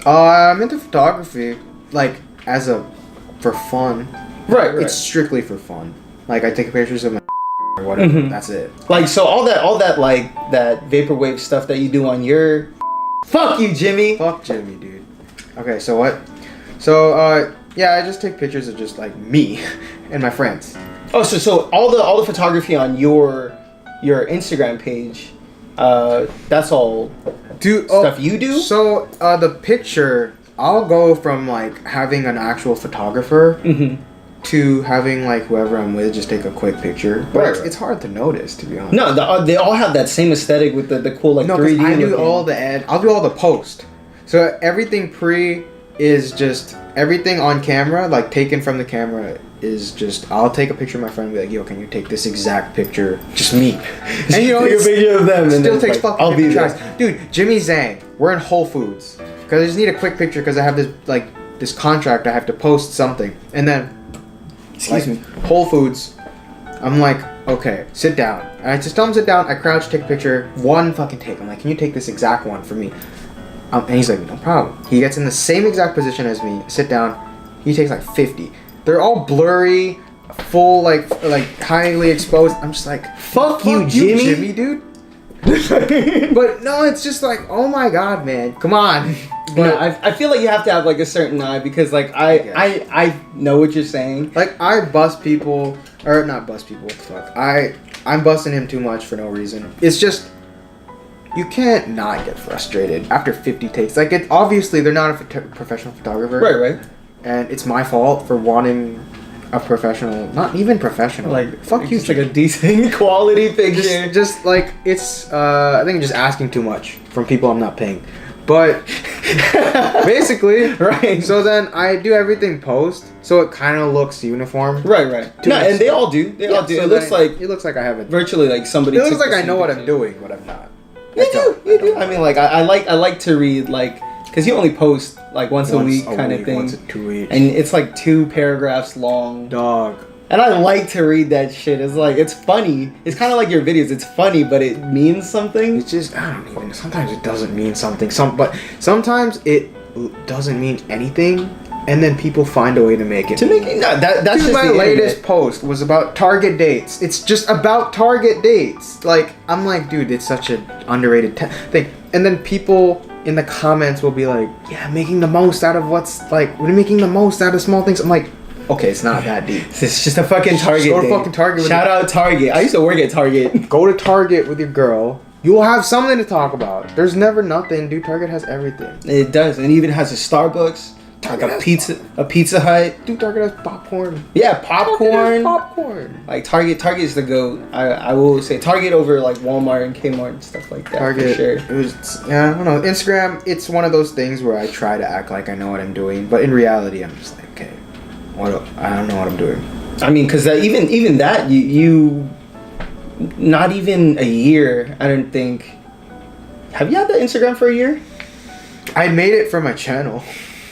I'm into photography, like for fun. Right. It's strictly for fun. Like I take pictures of my or whatever. Mhm. That's it. Like so all that like that vaporwave stuff that you do on your. Fuck you, Jimmy. Fuck Jimmy, dude. Okay, so what? So yeah, I just take pictures of just like me and my friends. Oh, so all the photography on your Instagram page, that's all stuff you do? So the picture, I'll go from like having an actual photographer to having like whoever I'm with just take a quick picture. But Right. it's hard to notice, to be honest. No, they all have that same aesthetic with the cool like No, because 3D I do looking. all the I'll do all the post. So everything pre is just everything on camera, like taken from the camera, is just I'll take a picture of my friend and be like, yo, can you take this exact picture? Just me. And you know, take a picture of them. And still then takes it's like, fucking I'll be 50 there. tries. Dude, Jimmy Zhang, we're in Whole Foods. Because I just need a quick picture because I have this contract, I have to post something. And then Excuse me. Whole Foods, I'm like, okay, sit down. And I just tell him sit down, I crouch, take a picture, one fucking take. I'm like, can you take this exact one for me? And he's like, no problem. He gets in the same exact position as me, sit down, he takes like 50. They're all blurry, full, like highly exposed. I'm just like, Fuck you, Jimmy. dude. But no, it's just like, oh my god, man, come on. But But I feel like you have to have like a certain eye because like I know what you're saying. like I bust people, or not bust people. What the fuck? I'm busting him too much for no reason. It's just you can't not get frustrated after 50 takes. Like it obviously they're not a professional photographer, Right. and it's my fault for wanting a professional, not even professional. Like fuck you, just like a decent quality picture. just like it's I think just asking too much from people I'm not paying. But basically, Right. So then I do everything post, so it kind of looks uniform. Right. To No, an and they extent. all do. They all do. So It looks then like it looks like I have it. virtually like somebody. It looks took like the I same know what I'm picture. doing, but I'm not. You do. I mean, like I like to read like because you only post like once a week kind of thing, Once a 2 weeks. and it's like 2 paragraphs long. Dog. And I like to read that shit. It's like it's funny. It's kind of like your videos. It's funny, but it means something. It's just I don't even. Sometimes it doesn't mean something. But sometimes it doesn't mean anything, and then people find a way to make it. To make it, no, that's Dude, just my the latest internet. post was about Target dates. It's just about Target dates. Like, I'm like, dude, it's such an underrated thing. And then people in the comments will be like, yeah, making the most out of what's, like, we're making the most out of small things. I'm like, okay, it's not that deep. It's just a fucking Target. Go to day. fucking Target with Shout out Target. I used to work at Target. Go to Target with your girl. You will have something to talk about. There's never nothing. Dude, Target has everything. It does, and it even has a Starbucks, like Target has a Pizza Hut. Dude, Target has popcorn. Yeah, Target popcorn. has popcorn. Like Target is the GOAT. I will say Target over like Walmart and Kmart and stuff like that. Target, for sure. it was, yeah, I don't know. Instagram, it's one of those things where I try to act like I know what I'm doing, but in reality, I'm just like, okay, I don't know what I'm doing. I mean, because even that you not even a year. I don't think. Have you had the Instagram for a year? I made it for my channel.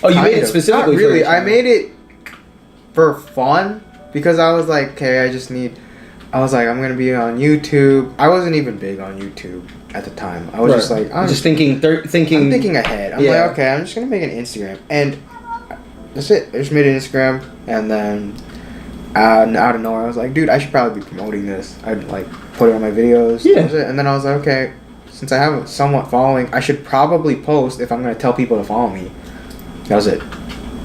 Oh, you Kind made it of. specifically. Not for really. your I channel. made it for fun because I was like, okay, I was like, I'm gonna be on YouTube. I wasn't even big on YouTube at the time. I was just like, I'm just thinking. I'm thinking ahead. I'm Yeah. like, okay, I'm just gonna make an Instagram, and that's it. I just made an Instagram, and then out of nowhere, I was like, dude, I should probably be promoting this. I'd like put it on my videos. Yeah. That was it. And then I was like, okay, since I have a somewhat following, I should probably post if I'm gonna tell people to follow me. That was it.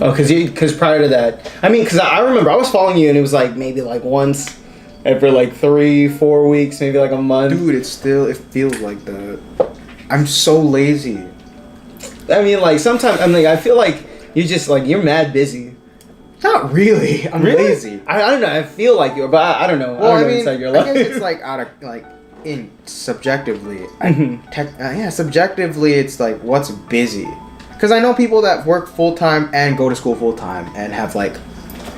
Oh, because prior to that, I mean, because I remember I was following you and it was like maybe like once every like 3-4 weeks, maybe like a month. Dude, it feels like I'm so lazy. I mean, like sometimes I'm like I feel like you're mad busy. Not really. I'm Really? lazy. I don't know. I feel like you, but I don't know. Well, I don't know mean, inside your I life. guess it's like out of like subjectively. Mhm. Subjectively, it's like what's busy. Because I know people that work full time and go to school full time and have like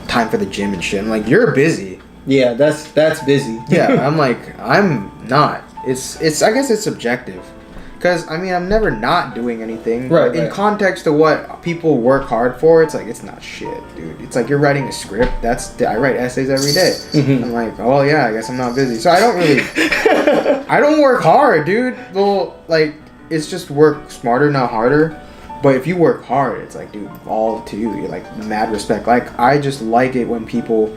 time for the gym and shit. I'm like, you're busy. Yeah, that's busy. Yeah, I'm like, I'm not. It's I guess it's subjective. Because, I mean, I'm never not doing anything. Right, In context to what people work hard for, it's like, it's not shit, dude. It's like you're writing a script. I write essays every day. Mm-hmm. I'm like, oh, yeah, I guess I'm not busy. So I don't really... I don't work hard, dude. Well, like, it's just work smarter, not harder. But if you work hard, it's like, dude, all to you. You're like, mad respect. Like, I just like it when people...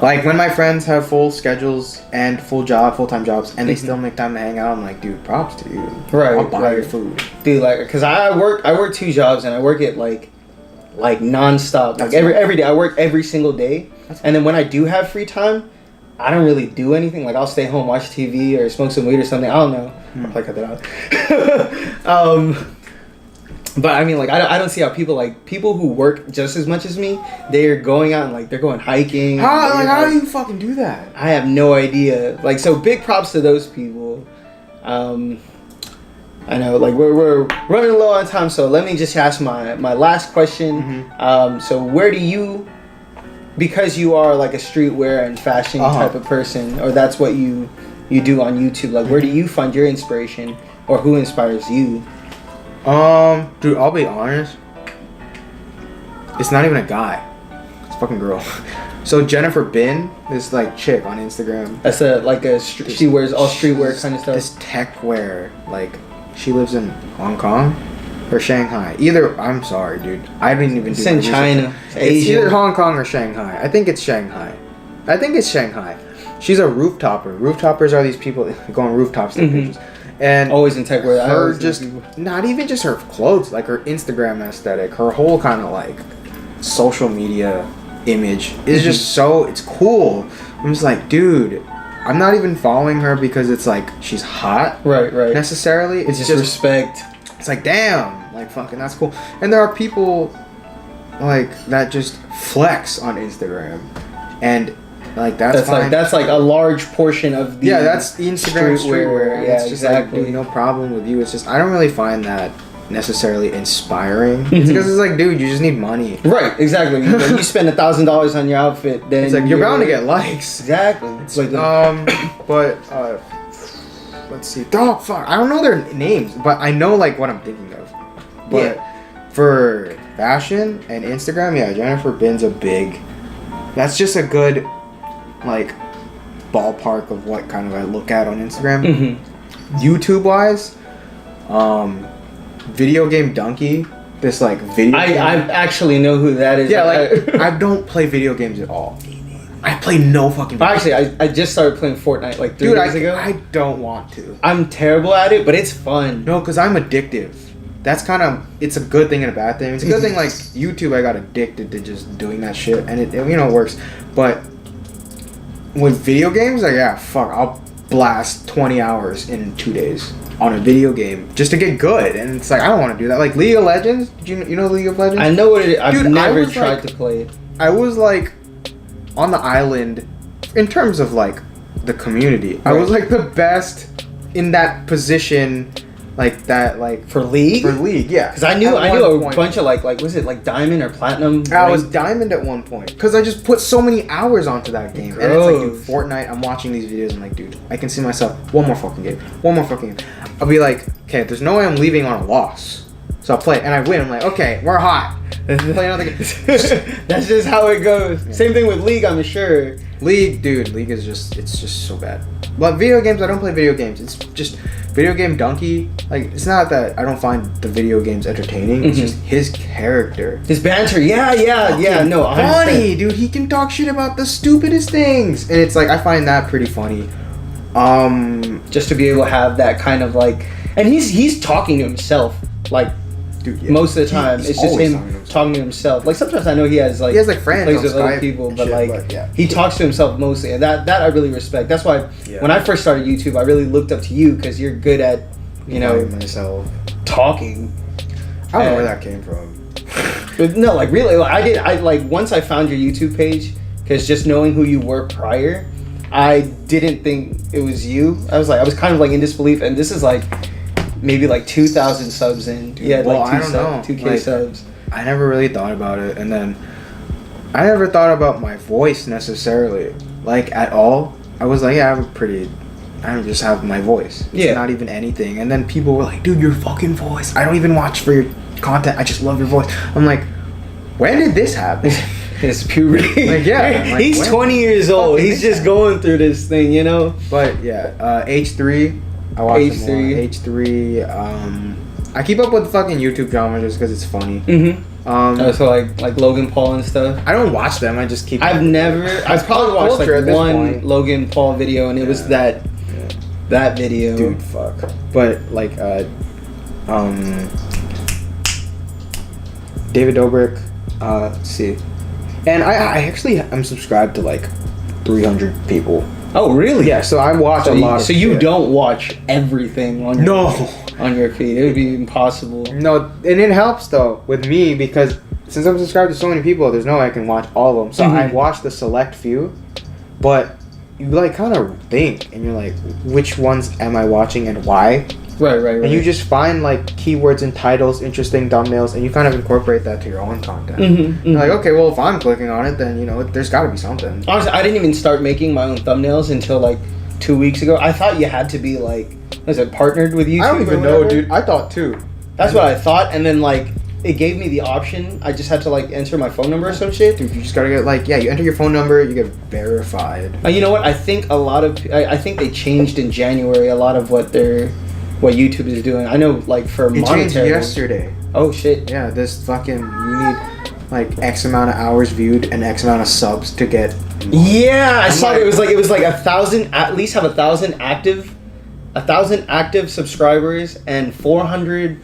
Like, when my friends have full schedules and full-time jobs, and they still make time to hang out, I'm like, dude, props to you. Right, I'll buy your food. Dude, like, because I work 2 jobs, and I work it, like non-stop. Like, every day. I work every single day. And then when I do have free time, I don't really do anything. Like, I'll stay home, watch TV, or smoke some weed or something. I don't know. I'll probably cut that out. But I mean, like, I don't see how people who work just as much as me, they're going out and, like, they're going hiking. How do you fucking do that? I have no idea. Like, so big props to those people. I know, like, we're running low on time, so let me just ask my last question. So where do you, because you are like a streetwear and fashion type of person, or that's what you do on YouTube, like, where do you find your inspiration, or who inspires you? Dude, I'll be honest. It's not even a guy. It's a fucking girl. So Jennifer Bin, this like chick on Instagram. That's she wears all streetwear kind of stuff. This tech wear, like, she lives in Hong Kong or Shanghai. I'm sorry, dude. I didn't even do It's in China. It's either Hong Kong or Shanghai. I think it's Shanghai. She's a rooftopper. Rooftopers are these people that go on rooftops and take pictures. And always in tech wear. Her just, not even just her clothes, like her Instagram aesthetic, her whole kind of like social media image is just it's cool. I'm just like, dude, I'm not even following her because it's like she's hot. Right. Necessarily. It's just respect. It's like, damn, like, fucking, that's cool. And there are people like that just flex on Instagram, and like that's fine. That's like a large portion of the that's the Instagram streetwear. Yeah, it's just exactly. like, dude, no problem with you. It's just I don't really find that necessarily inspiring. It's because it's like, dude, you just need money. Right, exactly. When you spend $1,000 on your outfit, then it's like you're bound to get likes. Exactly. It's like let's see. Oh fuck, I don't know their names, but I know like what I'm thinking of. But for fashion and Instagram, Jennifer Bin's a big. That's just a good, like, ballpark of what kind of I look at on Instagram. YouTube wise, Video Game Donkey. This like video. I actually know who that is. Yeah, like I don't play video games at all. I play no fucking. Actually, I just started playing Fortnite like 3 days ago. I don't want to. I'm terrible at it, but it's fun. No, because I'm addictive. That's kind of, it's a good thing and a bad thing. It's a good thing, like, YouTube, I got addicted to just doing that shit, and it works. But with video games, like, I'll blast 20 hours in 2 days on a video game just to get good, and it's like, I don't want to do that. Like, League of Legends, you know League of Legends? I know what it is. I've never tried to play it. I was, like, on the island, in terms of, like, the community, right. I was, like, the best in that position. Like that, like for League, yeah. Because I knew a bunch of like was it like Diamond or Platinum? I was Diamond at one point because I just put so many hours onto that game. And it's like, dude, Fortnite. I'm watching these videos. I'm like, dude, I can see myself one more fucking game. I'll be like, okay, there's no way I'm leaving on a loss. So I'll play it, and I win. I'm like, okay, we're hot. Play another game. That's just how it goes. Yeah. Same thing with League, I'm sure. League is just so bad. But video games, I don't play video games. It's just Video Game Donkey. Like, it's not that I don't find the video games entertaining. It's just his character, his banter. Yeah. No, funny, dude. He can talk shit about the stupidest things, and it's like I find that pretty funny. Just to be able to have that kind of like, and he's talking to himself, like. Dude, yeah. Most of the time, it's just him talking to himself. Like sometimes I know he has like friends, plays with other people, but he talks to himself mostly, and that I really respect. That's why when I first started YouTube, I really looked up to you because you're good at myself talking. I don't know where that came from. But no, like really, I once I found your YouTube page because just knowing who you were prior, I didn't think it was you. I was kind of like in disbelief, and this is like. Maybe like 2,000 subs in. Dude, I don't know. 2K subs. I never really thought about it, and then I never thought about my voice necessarily, like at all. I was like, I have a pretty I don't just have my voice. It's Yeah. not even anything. And then people were like, dude, your fucking voice. I don't even watch for your content. I just love your voice. I'm like, when did this happen? His puberty. Like, yeah, like, he's when 20 years old. fucking He's did just that? going through this thing, you know? But yeah, H3. I watch H3. them more. H3. I keep up with fucking YouTube drama just because it's funny. Mm-hmm. So like Logan Paul and stuff. I don't watch them. I just keep. I've probably watched culture at like this one point. Logan Paul video, and it was that video. Dude, fuck. But like, David Dobrik. Let's see. And I actually am subscribed to like 300 people. Oh, really? Yeah, so I watch a lot. So you don't watch everything on on your feed. It would be impossible. No, and it helps though with me because since I'm subscribed to so many people, there's no way I can watch all of them. So I watch the select few, but you like kind of think and you're like, which ones am I watching and why? Right. And you just find like keywords and titles, interesting thumbnails, and you kind of incorporate that to your own content. You're like, okay, well, if I'm clicking on it, then there's got to be something. Honestly, I didn't even start making my own thumbnails until like 2 weeks ago. I thought you had to be like, was it partnered with YouTube? I don't or even know, whatever? dude. I thought too. That's what I thought, and then like it gave me the option. I just had to like enter my phone number or some shit. Dude, you just gotta get like, you enter your phone number, you get verified. You know what? I think a lot of I think they changed in January a lot of what YouTube is doing. I know like for It changed monetary. yesterday. Oh shit. Yeah, this fucking, you need like X amount of hours viewed and X amount of subs to get. Yeah, I saw like- it. It was like 1,000, at least have 1,000 active subscribers and 400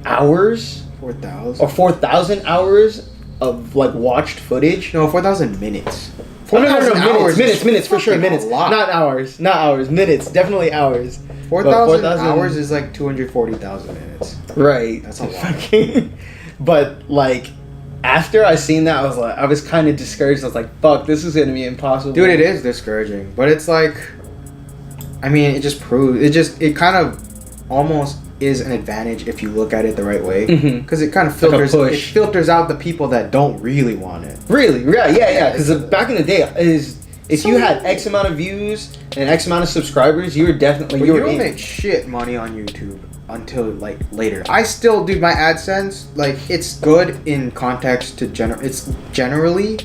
hours 4,000. or 4,000 hours of like watched footage. No, 4,000 minutes. Oh, no, 4,000 hours. minutes for sure, fucking minutes. a lot. Not hours, minutes, definitely hours. 4,000 hours is like 240,000 minutes. Right. That's a lot. But like after I seen that, I was kind of discouraged. I was like, fuck, this is gonna be impossible. Dude, it is discouraging, but it's like, I mean, it just proves, it kind of almost is an advantage if you look at it the right way, because it kind of Like a filters, push. it filters out the people that don't really want it. Really? Yeah. Because back in the day, if you had X amount of views and X amount of subscribers, you were definitely But you you were don't in. make shit money on YouTube until like later. I still do my AdSense, like it's good in context to it's generally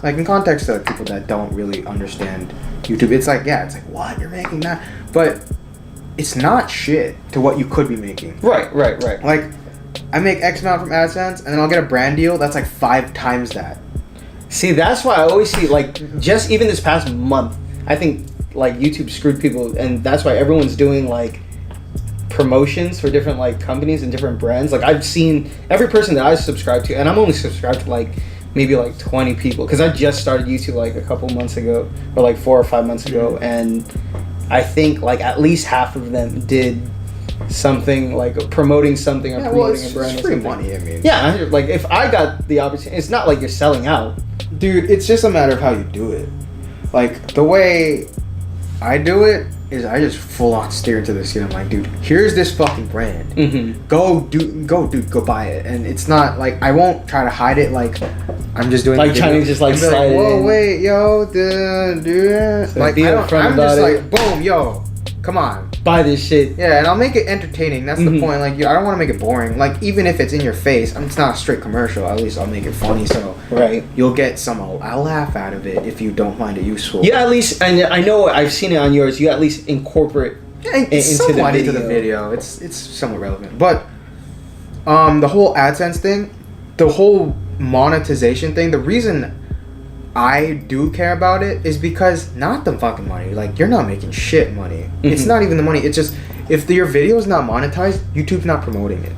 like in context to people that don't really understand YouTube. It's like, it's like, what, you're making that, but it's not shit to what you could be making. Right. Like, I make X amount from AdSense, and then I'll get a brand deal that's like 5 times that. See, that's why I always see like just even this past month, I think like YouTube screwed people, and that's why everyone's doing like promotions for different like companies and different brands. Like I've seen every person that I subscribe to, and I'm only subscribed to like maybe like 20 people because I just started YouTube like a couple months ago or like 4 or 5 months ago, and I think like at least half of them did something like promoting something or promoting a brand it's or free something. money, I mean. Yeah, like if I got the opportunity, it's not like you're selling out. Dude, it's just a matter of how you do it. Like, the way I do it is I just full on steer into this shit. I'm like, dude, here's this fucking brand. Go buy it. And it's not like, I won't try to hide it like I'm just doing Like trying to just like and be slide it whoa, in. wait, yo, do it. So Like, be I'm upfront just about it. like, boom, yo, come on. Buy this shit. Yeah, and I'll make it entertaining. That's the point. Like, I don't want to make it boring. Like, even if it's in your face, it's not a straight commercial. At least I'll make it funny, so Right. you'll get some. I'll laugh out of it if you don't find it useful. You at least, and I know I've seen it on yours. You at least incorporate it's into the somewhat video. into the video. It's somewhat relevant, but the whole AdSense thing, the whole monetization thing. The reason I do care about it is because not the fucking money. Like, you're not making shit money. It's not even the money. It's just if your video is not monetized, YouTube's not promoting it.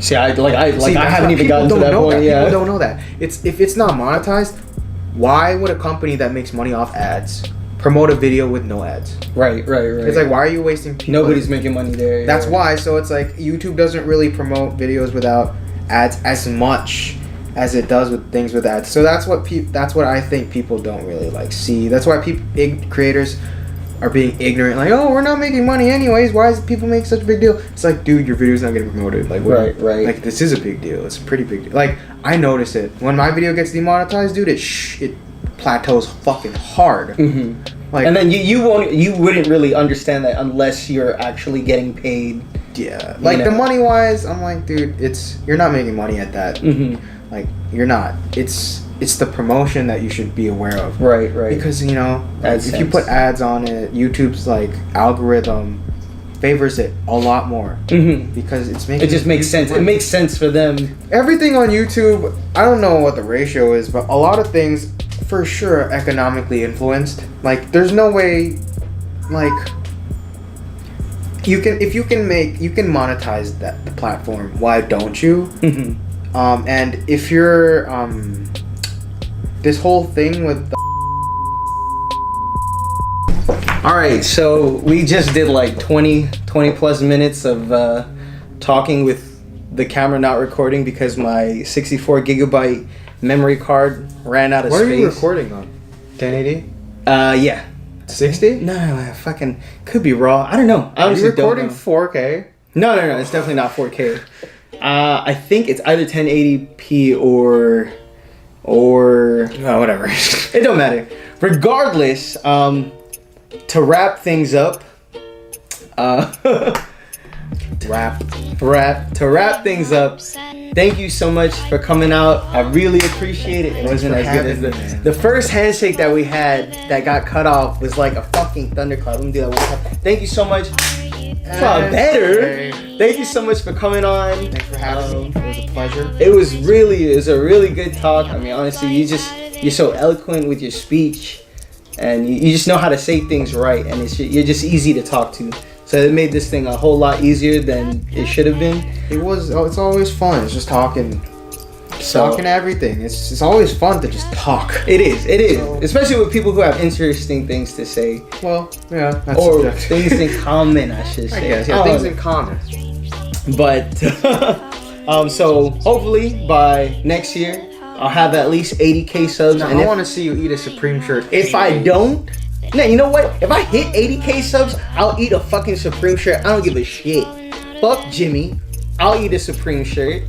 See, I See, haven't even gotten to that point yet. People don't know that. If it's not monetized, why would a company that makes money off ads promote a video with no ads? Right. It's like, why are you wasting people? Nobody's making money there. That's why. So it's like YouTube doesn't really promote videos without ads as much as it does with things with ads. So that's what I think people don't really like see. That's why creators are being ignorant. Like, oh, we're not making money anyways. Why does people make such a big deal? It's like, dude, your video's not getting promoted. Like, Right. Like, this is a big deal. It's a pretty big deal. Like, I notice it when my video gets demonetized, dude. It plateaus fucking hard. Like, and then you wouldn't really understand that unless you're actually getting paid. yeah, like know. the money wise, I'm like, dude, you're not making money at that. Mm-hmm. Like, you're not. It's the promotion that you should be aware of. Right. Because, you know, if you put ads on it, YouTube's like algorithm favors it a lot more. Mm-hmm. Because it's making It just makes sense. It makes sense for them. Everything on YouTube, I don't know what the ratio is, but a lot of things for sure are economically influenced. Like, there's no way, like, you can monetize the platform. Why don't you? Mm-hmm. And if you're this whole thing with the All right, so we just did like 20 plus minutes of talking with the camera not recording because my 64 gigabyte memory card ran out of space. What are you recording on? 1080? Yeah. 60? No, I fucking could be raw. I don't know. I Are honestly you recording don't know. 4K? No, it's definitely not 4K. I think it's either 1080p or whatever. It don't matter. Regardless, to wrap things up, thank you so much for coming out. I really appreciate it. It wasn't as good as the first handshake that we had that got cut off was like a fucking thundercloud. Let me do that one time. Thank you so much. Better. Thank you so much for coming on. Thanks for having me. It was a pleasure. It was a really good talk. I mean, honestly, you're so eloquent with your speech, and you just know how to say things right, and you're just easy to talk to. So it made this thing a whole lot easier than it should have been. It's always fun. It's just talking everything. It's always fun to just talk. It is, especially with people who have interesting things to say. Well, yeah, that's or subjective. things in common, I should say. I guess, yeah, things in common. But so hopefully by next year I'll have at least 80K subs. No, and I want to see you eat a Supreme shirt. If I don't, now you know what? If I hit 80K subs, I'll eat a fucking Supreme shirt. I don't give a shit. Fuck Jimmy. I'll eat a Supreme shirt.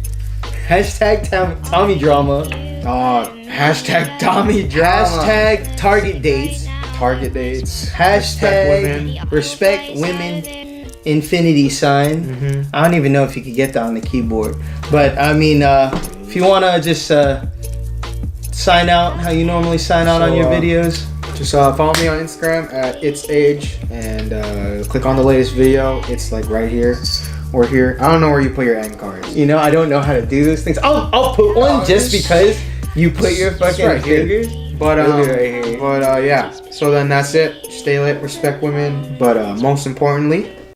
Hashtag Tommy Drama. Hashtag Tommy Drama. Hashtag Target Dates. Hashtag Respect Women. Infinity sign. Mm-hmm. I don't even know if you could get that on the keyboard. But I mean, if you want to just sign out how you normally sign out on your videos. Just follow me on Instagram at itsage and click on the latest video. It's like right here or here. I don't know where you put your end cards. You know, I don't know how to do those things. I'll put one just because you put your fucking right fingers. But right here. yeah. So then that's it. Stay lit, respect women, but most importantly,